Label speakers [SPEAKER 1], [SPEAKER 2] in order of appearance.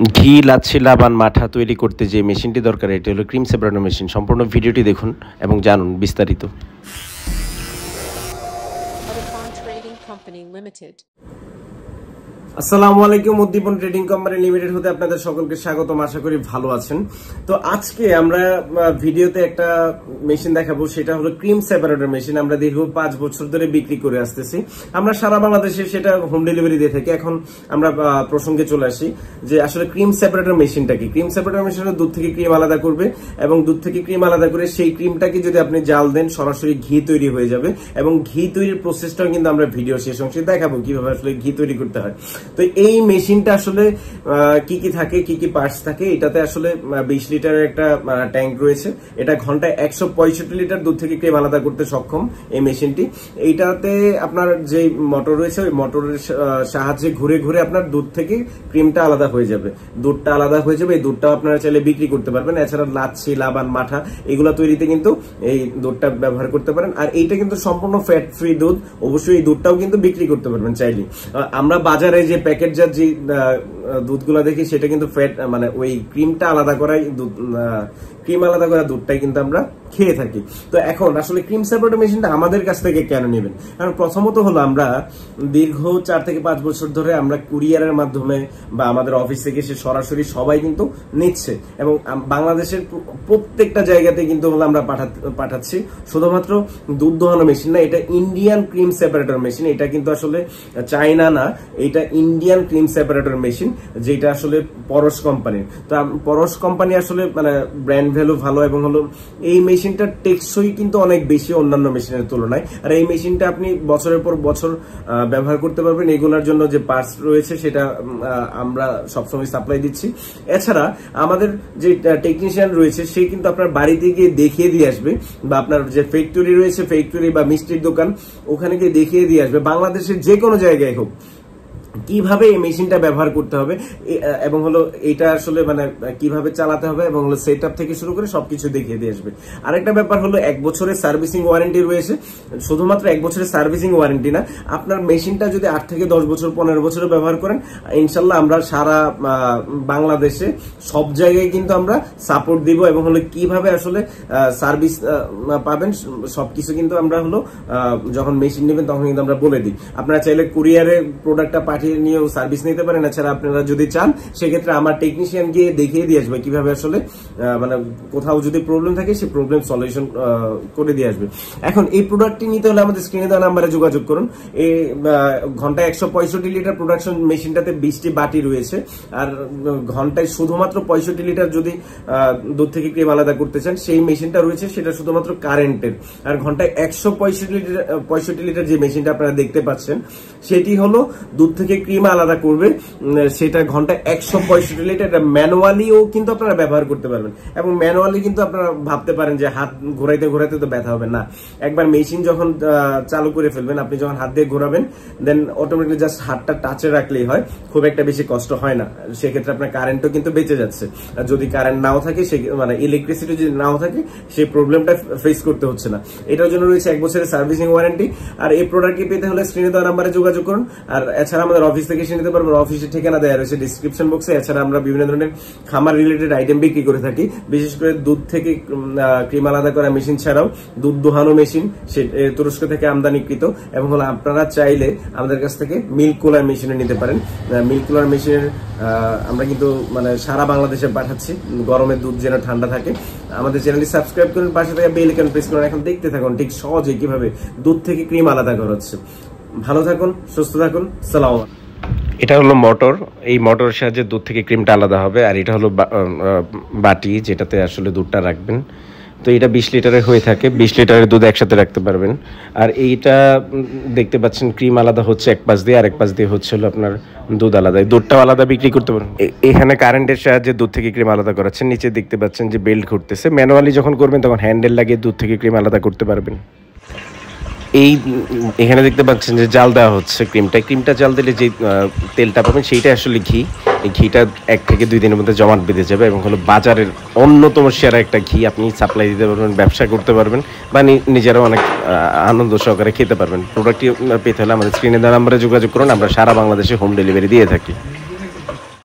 [SPEAKER 1] ঘি, লাচ্ছি, লাবান, মাঠা তৈরি করতে যে মেশিনটি দরকার এটি হলো ক্রিম সেপারেটর মেশিন। সম্পূর্ণ ভিডিওটি দেখুন এবং জানুন বিস্তারিত। আসসালামু আলাইকুম। উদ্দীপন ট্রেডিং কোম্পানি লিমিটেড হতে আপনাদের সকলকে স্বাগতম। আশা করি ভালো আছেন। তো আজকে আমরা ভিডিওতে একটা মেশিন দেখাবো, সেটা হলো ক্রিম সেপারেটর মেশিন। আমরা দীর্ঘ 5 বছর ধরে বিক্রি করে আসতেছি। আমরা সারা বাংলাদেশে সেটা হোম ডেলিভারি দিয়ে থাকি। এখন আমরা প্রসঙ্গে চলে আসি যে আসলে ক্রিম সেপারেটর মেশিনটা কি। ক্রিম সেপারেটর মেশিনটা দুধ থেকে ক্রিম আলাদা করবে এবং দুধ থেকে ক্রিম আলাদা করে সেই ক্রিমটাকে যদি আপনি জাল দেন সরাসরি ঘি তৈরি হয়ে যাবে। এবং ঘি তৈরির প্রসেসটাও কিন্তু আমরা ভিডিও শেষ অংশে দেখাবো কিভাবে আসলে ঘি তৈরি করতে হয়। তো এই মেশিনটা আসলে কি কি থাকে, কি কি পার্টস থাকে। এটাতে আসলে 20 লিটারের একটা ট্যাঙ্ক রয়েছে। এটা ঘন্টায় 165 লিটার দুধ থেকে ক্রিম আলাদা করতে সক্ষম এই মেশিনটি। এইটাতে আপনার যে মোটর রয়েছে ওই মোটরের সাহায্যে ঘুরে ঘুরে আপনার দুধ থেকে ক্রিমটা আলাদা হয়ে যাবে, দুধটা আলাদা হয়ে যাবে। এই দুধটাও আপনারা চাইলে বিক্রি করতে পারবেন। এছাড়া লাচ্ছি, লাবান, মাঠা এগুলো তৈরিতে কিন্তু এই দুধটা ব্যবহার করতে পারেন। আর এইটা কিন্তু সম্পূর্ণ ফ্যাট ফ্রি দুধ। অবশ্যই এই দুধটাও কিন্তু বিক্রি করতে পারবেন চাইলে। আমরা বাজারে যে প্যাকেটজাত যে দুধগুলা দেখি সেটা কিন্তু ফ্যাট মানে ওই ক্রিমটা আলাদা করাই দুধ, ক্রিম আলাদা করা দুধটাই কিন্তু আমরা খেয়ে থাকি। তো এখন আসলে ক্রিম সেপারেটর মেশিনটা আমাদের কাছ থেকে কেন নেবেন? কারণ প্রথমত হলো আমরা দীর্ঘ 4 থেকে 5 বছর ধরে আমরা কুরিয়ারের মাধ্যমে বা আমাদের অফিস থেকে সে সরাসরি সবাই কিন্তু নিচ্ছে এবং বাংলাদেশের প্রত্যেকটা জায়গাতে কিন্তু আমরা পাঠাচ্ছি। শুধুমাত্র দুধ দোহানো মেশিন না, এটা ইন্ডিয়ান ক্রিম সেপারেটর মেশিন। এটা কিন্তু আসলে চায়না না, এটা ইন্ডিয়ান ক্রিম সেপারেটর মেশিন, যেটা আসলে পরশ কোম্পানির। তো পরশ কোম্পানি আসলে মানে ব্র্যান্ড ভ্যালু ভালো এবং হলো এই মেশিনটা টেকসই কিন্তু অনেক বেশি অন্যান্য মেশিনের তুলনায়। আর এই মেশিনটা আপনি বছরের পর বছর ব্যবহার করতে পারবেন। এগুলোর জন্য যে পার্টস রয়েছে সেটা আমরা সবসময় সাপ্লাই দিচ্ছি। এছাড়া আমাদের যে টেকনিশিয়ান রয়েছে সে কিন্তু আপনার বাড়িতে গিয়ে দেখিয়ে দিয়ে আসবে, বা আপনার যে ফ্যাক্টরি রয়েছে, ফ্যাক্টরি বা মিষ্টির দোকান, ওখানে গিয়ে দেখিয়ে দিয়ে আসবে বাংলাদেশের যে কোনো জায়গায় হোক কিভাবে এই মেশিনটা ব্যবহার করতে হবে এবং হলো এটা আসলে মানে কিভাবে চালাতে হবে এবং হলো সেটআপ থেকে শুরু করে সবকিছু দেখিয়ে দিয়ে আসবে। আরেকটা ব্যাপার হলো 1 বছরের সার্ভিসিং ওয়ারেন্টি রয়েছে। শুধুমাত্র 1 বছরের সার্ভিসিং ওয়ারেন্টি না, আপনার মেশিনটা যদি 8 থেকে 10 বছর 15 বছর ব্যবহার করেন ইনশাল্লাহ আমরা সারা বাংলাদেশে সব জায়গায় কিন্তু আমরা সাপোর্ট দিব এবং হলো কিভাবে আসলে সার্ভিস পাবেন সবকিছু কিন্তু আমরা হলো যখন মেশিন নেবেন তখন কিন্তু আমরা বলে দিই। আপনারা চাইলে কুরিয়ারে প্রোডাক্টটা নিয়েও সার্ভিস নিতে পারেন। এছাড়া আপনারা যদি চান সেক্ষেত্রে আমার টেকনিশিয়ান গিয়ে দেখিয়ে দিয়ে আসবে কিভাবে আসলে মানে কোথাও যদি প্রবলেম থাকে সেই প্রবলেম সলিউশন করে দিয়ে আসবে। এখন এই প্রোডাক্টটি নিতে হলে আমাদের স্ক্রিনে দেওয়া নাম্বারে যোগাযোগ করুন। এই ঘন্টায় 165 লিটার প্রোডাকশন মেশিনটাতে 20টি বাটি রয়েছে। আর ঘন্টায় শুধুমাত্র 65 লিটার যদি দুধ থেকে ক্রিম আলাদা করতে চান সেই মেশিনটা রয়েছে, সেটা শুধুমাত্র কারেন্টের। আর ঘন্টায় 165 লিটার যে মেশিনটা আপনারা দেখতে পাচ্ছেন সেটি হলো দুধ থেকে ক্রিম আলাদা করবে, সেটা ঘন্টায় 165 লিটার। এটা ম্যানুয়ালিও কিন্তু আপনারা ব্যবহার করতে পারবেন এবং ম্যানুয়ালি কিন্তু আপনারা ভাবতে পারেন যে হাত ঘোরাইতে ঘোরাইতে তো ব্যথা হবে না। একবার মেশিন যখন চালু করে ফেলবেন, আপনি যখন হাত দিয়ে ঘোরাবেন দেন অটোমেটিক জাস্ট হাতটা টাচে রাখলেই হয়, খুব একটা বেশি কষ্ট হয় না। সেক্ষেত্রে আপনার কারেন্টও কিন্তু বেঁচে যাচ্ছে। আর যদি কারেন্ট নাও থাকে, সে মানে ইলেকট্রিসিটি যদি নাও থাকে সেই প্রবলেমটা ফেস করতে হচ্ছে না। এটার জন্য রয়েছে 1 বছরের সার্ভিসিং ওয়ারেন্টি। আর এই প্রোডাক্টটি পেতে হলে স্ক্রিনে দেওয়া নাম্বারে যোগাযোগ করুন। আর এছাড়া আমাদের অফিস থেকে এসে নিতে পারবেন। অফিসের ঠিকানা দেওয়া রয়েছে ডিসক্রিপশন বক্সে। এছাড়া আমরা বিভিন্ন ধরনের খামার রিলেটেড আইটেম বিক্রি করে থাকি, বিশেষ করে দুধ থেকে ক্রিম আলাদা করা মেশিন ছাড়াও দুধ দোহানো মেশিন সে তুরস্ক থেকে আমদানিকৃত। এবং হলো আপনারা চাইলে আমাদের কাছ থেকে মিল্ক কুলার মেশিনে নিতে পারেন। মিল্ক কুলার মেশিনের আমরা কিন্তু মানে সারা বাংলাদেশে পাঠাচ্ছি, গরমের দুধ যেন ঠান্ডা থাকে। আমাদের চ্যানেলটি সাবস্ক্রাইব করুন, পাশে থেকে বেল আইকন প্রেস করুন। এখন দেখতে থাকুন ঠিক সহজে কিভাবে দুধ থেকে ক্রিম আলাদা করা হচ্ছে। ভালো থাকুন, সুস্থ থাকুন, সালাম। এটা হলো মোটর, এই মোটরের সাহায্যে দুধ থেকে ক্রিমটা আলাদা হবে। আর এটা হলো বাটি যেটাতে আসলে দুধটা রাখবেন। তো এটা 20 লিটারের হয়ে থাকে, 20 লিটারের দুধ একসাথে রাখতে পারবেন। আর এইটা দেখতে পাচ্ছেন ক্রিম আলাদা হচ্ছে এক পাশ দিয়ে, আর এক পাশ দিয়ে হচ্ছে হলো আপনার দুধ আলাদা। দুধটাও আলাদা বিক্রি করতে পারবেন। এখানে কারেন্টের সাহায্যে দুধ থেকে ক্রিম আলাদা করাচ্ছেন। নিচে দেখতে পাচ্ছেন যে বেল্ট ঘুরতেছে। ম্যানুয়ালি যখন করবেন তখন হ্যান্ডেল লাগিয়ে দুধ থেকে ক্রিম আলাদা করতে পারবেন। এই এখানে দেখতে পাচ্ছেন যে জাল দেওয়া হচ্ছে ক্রিমটা জাল দিলে যে তেলটা পাবেন সেইটা আসলে ঘি। এই ঘিটা 1 থেকে 2 দিনের মধ্যে জমাট বেঁধে যাবে এবং হলো বাজারের অন্যতম সেরা একটা ঘি। আপনি সাপ্লাই দিতে পারবেন, ব্যবসা করতে পারবেন বা নিজেরাও অনেক আনন্দ সহকারে খেতে পারবেন। প্রোডাক্টটি পেতে হলে আমাদের স্ক্রিনে দেওয়া নাম্বারে যোগাযোগ করুন। আমরা সারা বাংলাদেশে হোম ডেলিভারি দিয়ে থাকি।